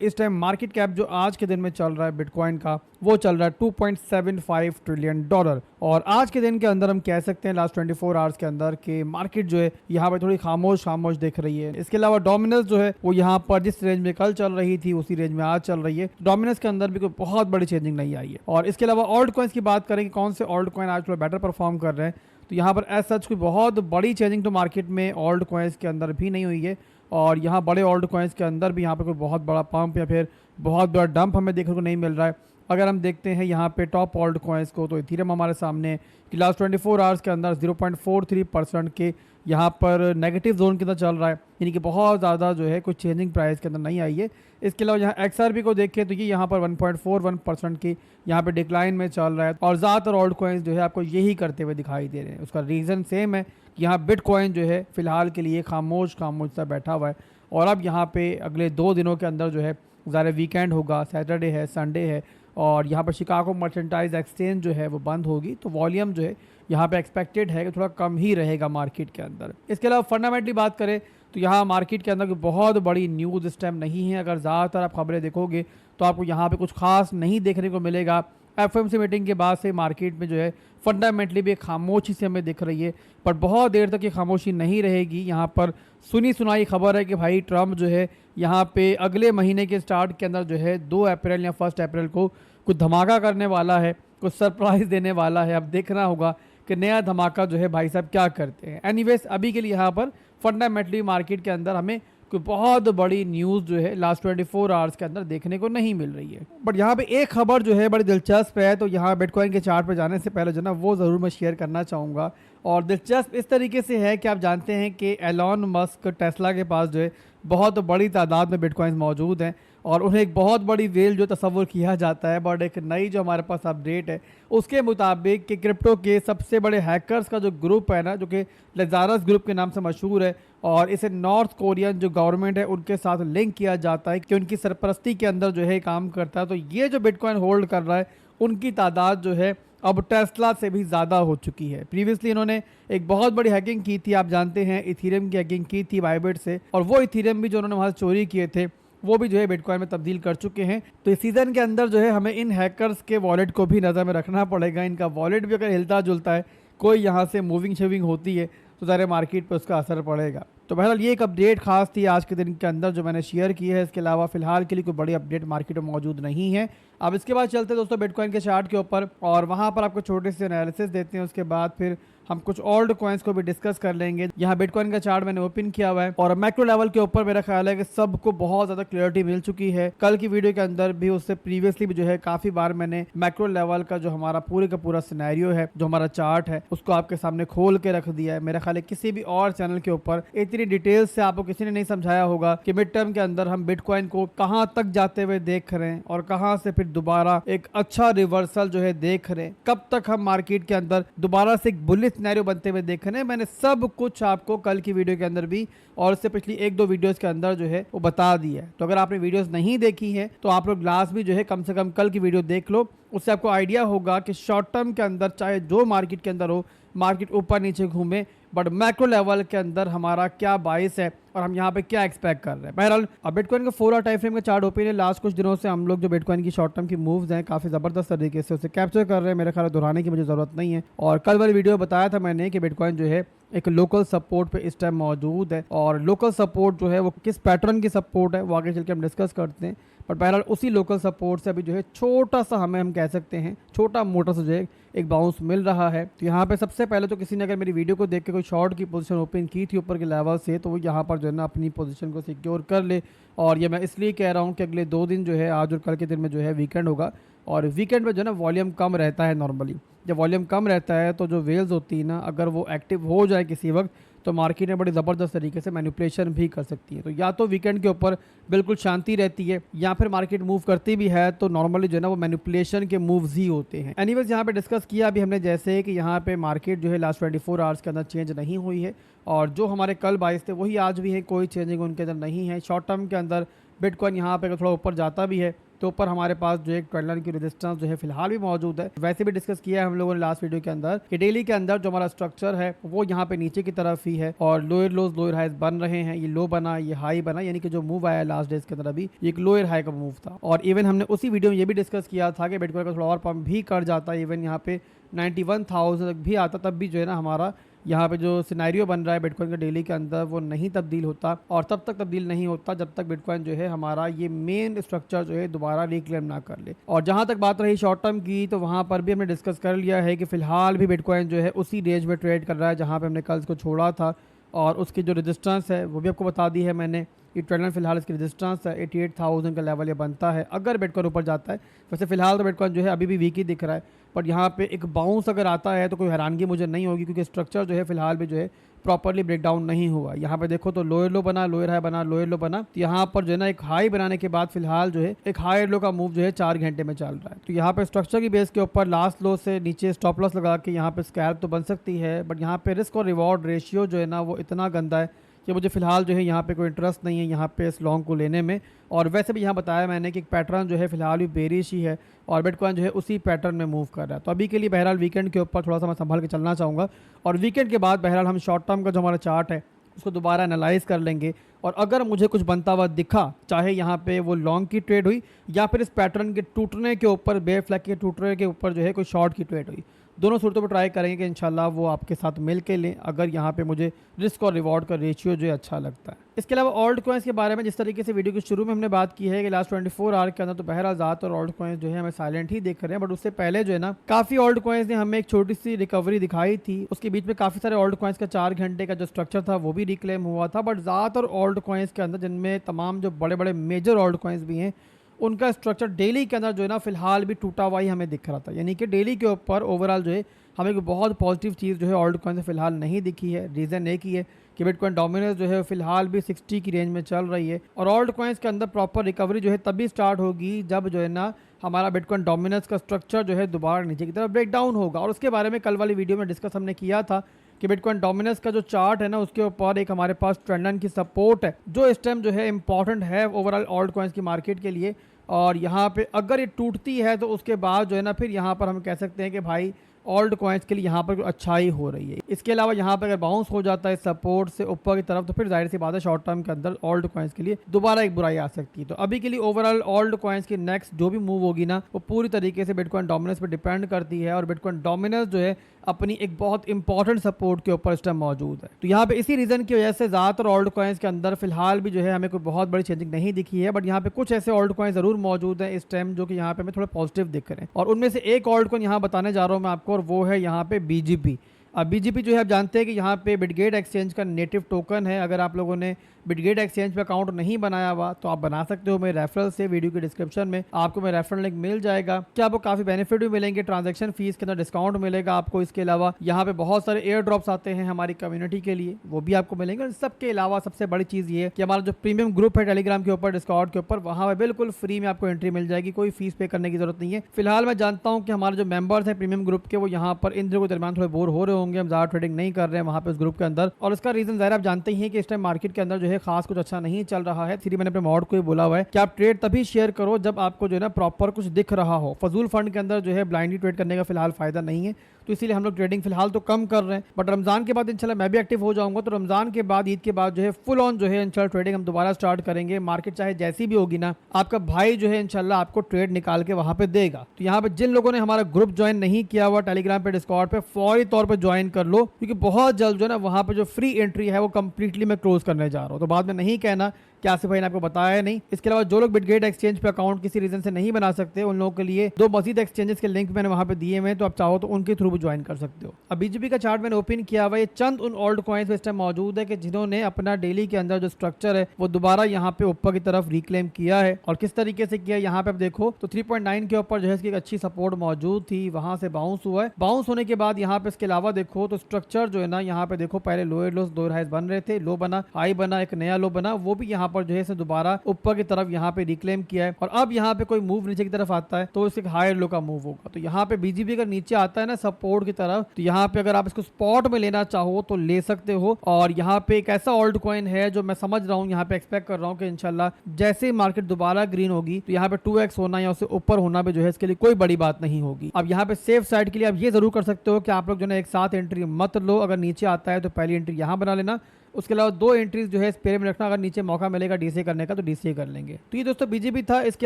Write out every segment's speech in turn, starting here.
इस time market cap जो आज के दिन में चल रहा है बिटकॉइन का, वो चल रहा है $2.75 ट्रिलियन। और आज के दिन के अंदर हम कह सकते हैं लास्ट 24 आवर्स के अंदर कि मार्केट जो है यहाँ पर थोड़ी खामोश खामोश दिख रही है। इसके अलावा डोमिनस जो है वो यहाँ पर जिस रेंज में कल चल रही थी उसी रेंज में आज चल रही है। डोमिनस के अंदर भी कोई बहुत बड़ी चेंजिंग नहीं आई है। और इसके अलावा ऑल्ट कॉइन्स की बात करें कि कौन से ऑल्ट कॉइन आज थोड़ा बेटर परफॉर्म कर रहे हैं, तो यहाँ पर एज सच कोई बहुत बड़ी चेंजिंग तो मार्केट में ऑल्ट कॉइन्स के अंदर भी नहीं हुई है। और यहाँ बड़े ऑल्ट कॉइन्स के अंदर भी यहाँ पे कोई बहुत बड़ा पंप या फिर बहुत बड़ा डंप हमें देखने को नहीं मिल रहा है। अगर हम देखते हैं यहाँ पे टॉप ऑल्ट कॉइन्स को, तो इथीरियम हमारे सामने कि लास्ट 24 आवर्स के अंदर 0.43% के यहाँ पर नेगेटिव जोन के अंदर चल रहा है, यानी कि बहुत ज़्यादा जो है कुछ चेंजिंग प्राइस के अंदर नहीं आई है। इसके अलावा यहाँ XRP को देखें तो ये यहाँ पर 1.41% की यहाँ पे डिक्लाइन में चल रहा है। और ज़्यादातर ऑल्ट कॉइन्स जो है आपको यही करते हुए दिखाई दे रहे हैं। उसका रीज़न सेम है कि यहाँ बिटकॉइन जो है फिलहाल के लिए खामोश खामोश सा बैठा हुआ है। और अब यहाँ पे अगले 2 दिनों के अंदर जो है ज़्यादा वीकेंड होगा, सैटरडे है, संडे है, और यहाँ पर शिकागो मर्चेंटाइज एक्सचेंज जो है वो बंद होगी, तो वॉल्यूम जो है यहाँ पे एक्सपेक्टेड है कि थोड़ा कम ही रहेगा मार्केट के अंदर। इसके अलावा फंडामेंटली बात करें तो यहाँ मार्केट के अंदर कोई बहुत बड़ी न्यूज़ इस टाइम नहीं है। अगर ज़्यादातर आप खबरें देखोगे तो आपको यहाँ पे कुछ खास नहीं देखने को मिलेगा। FOMC मीटिंग के बाद से मार्केट में जो है फंडामेंटली भी एक खामोशी से हमें दिख रही है, पर बहुत देर तक ये खामोशी नहीं रहेगी। यहाँ पर सुनी सुनाई खबर है कि भाई ट्रम्प जो है यहाँ पे अगले महीने के स्टार्ट के अंदर जो है 2 अप्रैल या 1 अप्रैल को कुछ धमाका करने वाला है, कुछ सरप्राइज़ देने वाला है। अब देखना होगा कि नया धमाका जो है भाई साहब क्या करते हैं। एनीवेज अभी के लिए यहाँ पर फंडामेंटली मार्केट के अंदर हमें कोई बहुत बड़ी न्यूज़ जो है लास्ट 24 आवर्स के अंदर देखने को नहीं मिल रही है। बट यहाँ पे एक खबर जो है बड़ी दिलचस्प है, तो यहाँ बिटकॉइन के चार्ट पर जाने से पहले जो ना वो ज़रूर मैं शेयर करना चाहूँगा। और दिलचस्प इस तरीके से है कि आप जानते हैं कि एलॉन मस्क टेस्ला के पास जो है बहुत बड़ी तादाद में बिटकॉइंस मौजूद हैं और उन्हें एक बहुत बड़ी वेल जो तस्वुर किया जाता है। बट एक नई जो हमारे पास अपडेट है उसके मुताबिक कि क्रिप्टो के सबसे बड़े हैकर्स का जो ग्रुप है ना, जो कि लेजारस ग्रुप के नाम से मशहूर है, और इसे नॉर्थ कोरियन जो गवर्नमेंट है उनके साथ लिंक किया जाता है कि उनकी सरपरस्ती के अंदर जो है काम करता है। तो ये जो बिटकॉइन होल्ड कर रहा है उनकी तादाद जो है अब टेस्ला से भी ज़्यादा हो चुकी है। प्रीवियसली इन्होंने एक बहुत बड़ी हैकिंग की थी, आप जानते हैं इथीरियम की हैकिंग की थी बाइबिट से, और वो इथीरियम भी जो उन्होंने वहाँ से चोरी किए थे वो भी जो है बिटकॉइन में तब्दील कर चुके हैं। तो इस सीज़न के अंदर जो है हमें इन हैकर्स के वॉलेट को भी नज़र में रखना पड़ेगा। इनका वॉलेट भी अगर हिलता जुलता है, कोई यहाँ से मूविंग शेविंग होती है, तो सारे मार्केट पर उसका असर पड़ेगा। तो बहरहाल ये एक अपडेट खास थी आज के दिन के अंदर जो मैंने शेयर की है। इसके अलावा फिलहाल के लिए कोई बड़ी अपडेट मार्केट में मौजूद नहीं है। अब इसके बाद चलते हैं दोस्तों बिटकॉइन के चार्ट के ऊपर, और वहाँ पर आपको छोटे से एनालिसिस देते हैं। उसके बाद फिर हम कुछ ऑल्ट कॉइन्स को भी डिस्कस कर लेंगे। यहाँ बिटकॉइन का चार्ट मैंने ओपन किया हुआ है, और मैक्रो लेवल के ऊपर मेरा ख्याल है कि सबको बहुत ज़्यादा क्लियरिटी मिल चुकी है। कल की वीडियो के अंदर भी, उससे प्रीवियसली भी जो है काफ़ी बार मैंने मैक्रो लेवल का जो हमारा पूरे का पूरा सिनेरियो है, जो हमारा चार्ट है, उसको आपके सामने खोल के रख दिया है। मेरा ख्याल है किसी भी और चैनल के ऊपर इतनी डिटेल से आपको किसी ने नहीं समझाया होगा कि मिड टर्म के अंदर हम बिटकॉइन को कहां तक जाते हुए देख रहे हैं और कहां से फिर दोबारा एक अच्छा रिवर्सल जो है देख रहे हैं, कब तक हम मार्केट के अंदर दोबारा से एक बुलिश सिनेरियो बनते हुए देख रहे हैं। मैंने सब कुछ आपको कल की वीडियो के अंदर भी और उससे पिछली 1-2 वीडियोस के अंदर जो है वो बता दिया है। तो अगर आपने वीडियोस नहीं देखी है तो आप लोग लास्ट भी जो है कम से कम कल की वीडियो देख लो, उससे आपको आइडिया होगा कि शॉर्ट टर्म के अंदर चाहे जो मार्केट के अंदर हो, मार्केट ऊपर नीचे घूमे, बट मैक्रो लेवल के अंदर हमारा क्या बाइस है और हम यहाँ पे क्या एक्सपेक्ट कर रहे हैं। बहरहाल अब बिटकॉइन का 4 आवर टाइम फ्रेम का चार्ट ओपन है। लास्ट कुछ दिनों से हम लोग जो बिटकॉइन की शॉर्ट टर्म की मूव्स हैं काफ़ी ज़बरदस्त तरीके से उसे कैप्चर कर रहे हैं। मेरे ख्याल दोहराने की मुझे ज़रूरत नहीं है। और कल वाली वीडियो में बताया था मैंने कि बिटकॉइन जो है एक लोकल सपोर्ट पे इस टाइम मौजूद है, और लोकल सपोर्ट जो है वो किस पैटर्न की सपोर्ट है वो आगे चल के हम डिस्कस करते हैं। बट बहरहाल उसी लोकल सपोर्ट से अभी जो है छोटा सा हम कह सकते हैं छोटा मोटा सा जो है एक बाउंस मिल रहा है। तो यहाँ पे सबसे पहले तो किसी ने अगर मेरी वीडियो को देख के कोई शॉर्ट की पोजीशन ओपन की थी ऊपर के लेवल से, तो वो यहाँ पर जो है ना अपनी पोजीशन को सिक्योर कर ले। और ये मैं इसलिए कह रहा हूँ कि अगले 2 दिन जो है, आज और कल के दिन में जो है वीकेंड होगा, और वीकेंड में जो है ना वॉल्यूम कम रहता है। नॉर्मली जब वॉल्यूम कम रहता है तो जो वेल्स होती है ना, अगर वो एक्टिव हो जाए किसी वक्त, तो मार्केट में बड़ी ज़बरदस्त तरीके से मैनिपुलेशन भी कर सकती है। तो या तो वीकेंड के ऊपर बिल्कुल शांति रहती है, या फिर मार्केट मूव करती भी है तो नॉर्मली जो है ना वो मैनिपुलेशन के मूव्स ही होते हैं। एनीवेज यहाँ पे डिस्कस किया अभी हमने जैसे कि यहाँ पे मार्केट जो है लास्ट 24 आवर्स के अंदर चेंज नहीं हुई है, और जो हमारे कल बाइस थे वही आज भी है, कोई चेंजिंग उनके अंदर नहीं है। शॉर्ट टर्म के अंदर बिटकॉइन यहाँ पे अगर थोड़ा ऊपर जाता भी है तो ऊपर हमारे पास जो एक ट्रेंड लाइन की रेजिस्टेंस जो है फिलहाल भी मौजूद है। वैसे भी डिस्कस किया है हम लोगों ने लास्ट वीडियो के अंदर कि डेली के अंदर जो हमारा स्ट्रक्चर है वो यहाँ पे नीचे की तरफ ही है और लोअर लोज लोअर हाइज बन रहे हैं। ये लो बना, ये हाई बना, यानी कि जो मूव आया लास्ट डेज के अंदर अभी ये एक लोअर हाई का मूव था। और इवन हमने उसी वीडियो में ये भी डिस्कस किया था कि बिटकॉइन का थोड़ा और पंप भी कर जाता है, इवन यहाँ पे 91,000 तक भी आता, तब भी जो है ना हमारा यहाँ पे जो सिनेरियो बन रहा है बिटकॉइन का डेली के अंदर वो नहीं तब्दील होता। और तब तक तब्दील नहीं होता जब तक बिटकॉइन जो है हमारा ये मेन स्ट्रक्चर जो है दोबारा रिक्लेम ना कर ले। और जहाँ तक बात रही शॉर्ट टर्म की, तो वहाँ पर भी हमने डिस्कस कर लिया है कि फिलहाल भी बिटकॉइन जो है उसी रेंज में ट्रेड कर रहा है जहाँ पे हमने कल को छोड़ा था। और उसकी जो रेजिस्टेंस है वो भी आपको बता दी है मैंने। ये ट्रेंड लाइन फिलहाल इसकी रेजिस्टेंस है 88,000 का लेवल ये बनता है अगर बिटकॉइन ऊपर जाता है। वैसे फिलहाल तो बिटकॉइन जो है अभी भी वीक ही दिख रहा है, पर यहाँ पे एक बाउंस अगर आता है तो कोई हैरानगी मुझे नहीं होगी, क्योंकि स्ट्रक्चर जो है फिलहाल भी जो है प्रॉपर्ली ब्रेक डाउन नहीं हुआ। यहाँ पे देखो तो लोअर लो बना, लोअर हाई बना, लोअर लो बना, तो यहाँ पर जो है ना एक हाई बनाने के बाद फिलहाल जो है एक हाई लो का मूव जो है 4 घंटे में चल रहा है। तो यहाँ पे स्ट्रक्चर की बेस के ऊपर लास्ट लो से नीचे स्टॉप लॉस लगा के यहाँ पे स्कैल्प तो बन सकती है, बट यहाँ पे रिस्क और रिवॉर्ड रेशियो जो है ना वो इतना गंदा है कि मुझे फिलहाल जो है यहाँ पे कोई इंटरेस्ट नहीं है यहाँ पे इस लॉन्ग को लेने में। और वैसे भी यहाँ बताया मैंने कि एक पैटर्न जो है फिलहाल भी बेरिश ही है और बिटकॉइन जो है उसी पैटर्न में मूव कर रहा है। तो अभी के लिए बहरहाल वीकेंड के ऊपर थोड़ा सा मैं संभाल के चलना चाहूँगा और वीकेंड के बाद बहरहाल हम शॉर्ट टर्म का जो हमारा चार्ट है उसको दोबारा एनालाइज कर लेंगे। और अगर मुझे कुछ बनता हुआ दिखा, चाहे यहाँ पे वो लॉन्ग की ट्रेड हुई या फिर इस पैटर्न के टूटने के ऊपर, बेयर फ्लैग के टूटने के ऊपर जो है कोई शॉर्ट की ट्रेड हुई, दोनों सूरतों पर ट्राई करेंगे कि इंशाल्लाह वो आपके साथ मिल के लें, अगर यहाँ पे मुझे रिस्क और रिवॉर्ड का रेशियो जो है अच्छा लगता है। इसके अलावा ऑल्ट कॉइन्स के बारे में जिस तरीके से वीडियो के शुरू में हमने बात की है कि लास्ट 24 आवर के अंदर तो बहरहाल ज़्यादातर ऑल्ट कॉइन्स जो है हमें साइलेंट ही देख रहे हैं, बट उससे पहले जो है ना काफ़ी ऑल्ट कॉइन्स ने हमें एक छोटी सी रिकवरी दिखाई थी। उसके बीच में काफ़ी सारे ऑल्ट कॉइन्स का 4 घंटे का जो स्ट्रक्चर था वो भी रिक्लेम हुआ था, बट ज़्यादातर ऑल्ट कॉइन्स के अंदर जिनमें तमाम जो बड़े बड़े मेजर ऑल्ट कॉइन्स भी हैं उनका स्ट्रक्चर डेली के अंदर जो है ना फिलहाल भी टूटा हुआ ही हमें दिख रहा था। यानी कि डेली के ऊपर ओवरऑल जो है हमें कोई बहुत पॉजिटिव चीज़ जो है ऑल्ट कॉइन से फिलहाल नहीं दिखी है। रीज़न एक ही है कि बिटकॉइन डोमिनेंस जो है फिलहाल भी 60 की रेंज में चल रही है और ऑल्ट कॉइन्स के अंदर प्रॉपर रिकवरी जो है तभी स्टार्ट होगी जब जो है ना हमारा बिटकॉइन डोमिनेंस का स्ट्रक्चर जो है दोबारा नीचे की तरफ ब्रेक डाउन होगा। और उसके बारे में कल वाली वीडियो में डिस्कस हमने किया था कि बिटकॉइन डोमिनेंस का जो चार्ट है ना उसके ऊपर एक हमारे पास ट्रेंड लाइन की सपोर्ट है जो इस टाइम जो है इंपॉर्टेंट है ओवरऑल ऑल्ट कॉइन्स की मार्केट के लिए। और यहाँ पे अगर ये टूटती है तो उसके बाद जो है ना फिर यहाँ पर हम कह सकते हैं कि भाई ऑल्ट कॉइन्स के लिए यहाँ पर अच्छाई हो रही है। इसके अलावा यहाँ पर अगर बाउंस हो जाता है सपोर्ट से ऊपर की तरफ तो फिर जाहिर सी बात है शॉर्ट टर्म के अंदर ऑल्ट कॉइन्स के लिए दोबारा एक बुराई आ सकती है। तो अभी के लिए ओवरऑल ऑल्ट कॉइन्स की नेक्स्ट जो भी मूव होगी ना वो पूरी तरीके से बिटकॉइन डोमिनेंस पर डिपेंड करती है और बिटकॉइन डोमिनेंस जो है अपनी एक बहुत इंपॉर्टेंट सपोर्ट के ऊपर इस टाइम मौजूद है। तो यहाँ पे इसी रीजन की वजह से ज़्यादातर ऑल्ट कॉइन्स के अंदर फिलहाल भी जो है हमें कोई बहुत बड़ी चेंजिंग नहीं दिखी है, बट यहाँ पे कुछ ऐसे ऑल्ट कॉइन्स जरूर मौजूद है इस टाइम जो कि यहाँ पे हमें थोड़े पॉजिटिव दिख रहे हैं। और उनमें से एक ऑल्ट कॉइन यहाँ बताने जा रहा हूँ मैं आपको और वो है यहाँ पे BGP। अब BGP जो है आप जानते हैं कि यहाँ पे बिटगेट एक्सचेंज का नेटिव टोकन है। अगर आप लोगों ने बिटगेट एक्सचेंज पे अकाउंट नहीं बनाया हुआ तो आप बना सकते हो मेरे रेफरल से। वीडियो के डिस्क्रिप्शन में आपको मेरा रेफरल लिंक मिल जाएगा। क्या आपको काफ़ी बेनिफिट भी मिलेंगे, ट्रांजैक्शन फीस के अंदर डिस्काउंट मिलेगा आपको। इसके अलावा यहाँ पे बहुत सारे एयर ड्रॉप्स आते हैं हमारी कम्युनिटी के लिए, वो भी आपको मिलेंगे। और सबके अलावा सबसे बड़ी चीज़ ये है कि हमारा जो प्रीमियम ग्रुप है टेलीग्राम के ऊपर, डिस्कॉर्ड के ऊपर, वहाँ पर बिल्कुल फ्री में आपको एंट्री मिल जाएगी, कोई फीस पे करने की जरूरत नहीं है। फिलहाल मैं जानता हूँ कि हमारे जो मेंबर्स हैं प्रीमियम ग्रुप के वो यहाँ पर इन दिनों के दरमियान थोड़े बोर हो रहे होंगे, हम ज़्यादा ट्रेडिंग नहीं कर रहे हैं वहाँ पे उस ग्रुप के अंदर। और उसका रीजन ज़ाहिर आप जानते ही हैं कि इस टाइम मार्केट के अंदर जो है खास कुछ अच्छा नहीं चल रहा है। मैंने अपने मॉड को ही बोला हुआ है कि आप ट्रेड तभी शेयर करो जब आपको जो है ना प्रॉपर कुछ दिख रहा हो। फजूल फंड के अंदर जो है ब्लाइंडली ट्रेड करने का फिलहाल फायदा नहीं है, तो इसीलिए हम लोग ट्रेडिंग फिलहाल तो कम कर रहे हैं। बट रमजान के बाद इंशाल्लाह मैं भी एक्टिव हो जाऊंगा, तो रमजान के बाद ईद के बाद जो है फुल ऑन जो है इंशाल्लाह ट्रेडिंग हम दोबारा स्टार्ट करेंगे। मार्केट चाहे जैसी भी होगी ना, आपका भाई जो है इंशाल्लाह आपको ट्रेड निकाल के वहां पे देगा। तो यहाँ पे जिन लोगों ने हमारा ग्रुप ज्वाइन नहीं किया हुआ टेलीग्राम पे, डिस्कॉर्ड पे, फौरी तौर पर ज्वाइन कर लो, क्योंकि बहुत जल्द जो है ना वहां पे जो फ्री एंट्री है वो कंप्लीटली मैं क्लोज करने जा रहा हूँ। तो बाद में नहीं कहना कि आसिफ भाई ने आपको बताया नहीं। इसके अलावा जो लोग बिटगेट एक्सचेंज पे अकाउंट किसी रीजन से नहीं बना सकते उन लोगों के लिए 2 मजीद एक्सचेंजेस के लिंक मैंने वहां पे दिए हुए हैं, तो आप चाहो तो उनके थ्रू भी ज्वाइन कर सकते हो। अब BGP का चार्ट मैंने ओपन किया हुआ है। चंद उन ऑल्ट कॉइन्स इस टाइम मौजूद है कि जिन्होंने अपना डेली के अंदर जो स्ट्रक्चर है वो दोबारा यहाँ पे ऊपर की तरफ रिक्लेम किया है। और किस तरीके से किया यहाँ पे आप देखो तो 3.9 के ऊपर जो है इसकी एक अच्छी सपोर्ट मौजूद थी, वहां से बाउंस हुआ है। बाउंस होने के बाद यहाँ पे इसके अलावा देखो तो स्ट्रक्चर जो है ना यहाँ पे देखो पहले लोअर लोज लोअर हाइज बन रहे थे, लो बना, हाई बना, एक नया लो बना, वो भी यहाँ पर जो है इसे दोबारा ऊपर की तरफ यहाँ पे रिक्लेम किया है और अब यहाँ पे कोई मूव नीचे की तरफ आता है तो इसे हायर लो का मूव होगा। तो यहाँ पे बीजीबी अगर नीचे आता है ना सपोर्ट की तरफ, तो यहाँ पे अगर आप इसको स्पॉट में लेना चाहो तो ले सकते हो। और यहाँ पे एक ऐसा ऑल्ट कॉइन है जो मैं समझ रहा हूँ, यहाँ पे एक्सपेक्ट कर रहा हूँ कि इंशाल्लाह जैसे ही मार्केट दोबारा ग्रीन होगी तो यहाँ पे 2x होना या उससे ऊपर होना भी जो है इसके लिए कोई बड़ी बात नहीं होगी। अब यहाँ पे सेफ साइड के लिए आप ये जरूर कर सकते हो कि आप लोग जो है एक साथ एंट्री मत लो। अगर नीचे आता है तो पहली एंट्री यहाँ बना लेना, उसके अलावा 2 एंट्रीज जो है इस पेरे में रखना। अगर नीचे मौका मिलेगा डीसीए करने का तो डीसीए कर लेंगे। तो ये दोस्तों बीजीबी था। इसके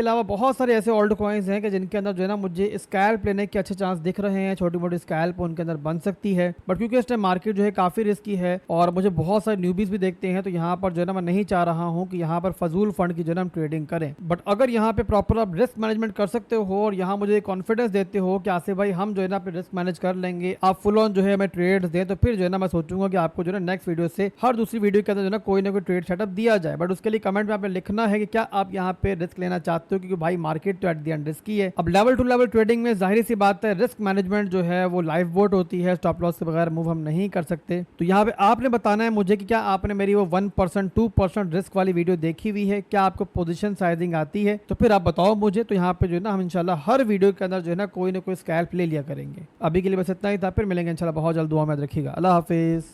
अलावा बहुत सारे ऐसे ऑल्ट कॉइन्स हैं कि जिनके अंदर जो है ना मुझे स्कैल्प लेने के अच्छे चांस दिख रहे हैं। छोटी मोटी स्कैल्प उनके अंदर बन सकती है, बट क्योंकि इस टाइम मार्केट जो है काफी रिस्की है और मुझे बहुत सारे न्यूबीज भी देखते हैं, तो यहाँ पर जो है ना मैं नहीं चाह रहा हूँ कि यहाँ पर फजूल फंड की जो है ना हम ट्रेडिंग करें। बट अगर यहाँ पे प्रॉपर आप रिस्क मैनेजमेंट कर सकते हो और यहाँ मुझे कॉन्फिडेंस देते हो कि आसिफ भाई हम जो है ना अपने रिस्क मैनेज कर लेंगे, आप फुल ऑन जो है हमें ट्रेड्स दें, तो फिर जो है ना मैं सोचूंगा कि आपको जो है नेक्स्ट वीडियो से हर दूसरी वीडियो के अंदर कोई ना कोई ट्रेड सेटअप दिया जाए। बट उसके लिए कमेंट में आपने लिखना है कि क्या आप यहाँ पे रिस्क लेना चाहते हो, क्योंकि भाई मार्केट तो एट द एंड रिस्की है। अब लेवल टू लेवल ट्रेडिंग में जाहिर सी बात है रिस्क मैनेजमेंट जो है वो लाइव बोट होती है, स्टॉप लॉस के बगैर मूव हम नहीं कर सकते। तो यहाँ पे आपने बताना है मुझे कि क्या आपने मेरी वो 1% 2% रिस्क वाली वीडियो देखी हुई है, क्या आपको पोजीशन साइजिंग आती है, तो फिर आप बताओ मुझे। तो यहाँ पे जो है ना हम इंशाल्लाह हर वीडियो के अंदर जो है ना कोई स्कैल्प ले लिया करेंगे। अभी के लिए बस इतना ही था, फिर मिलेंगे इंशाल्लाह बहुत जल्द। दुआ में रखिएगा। अल्लाह हाफिज।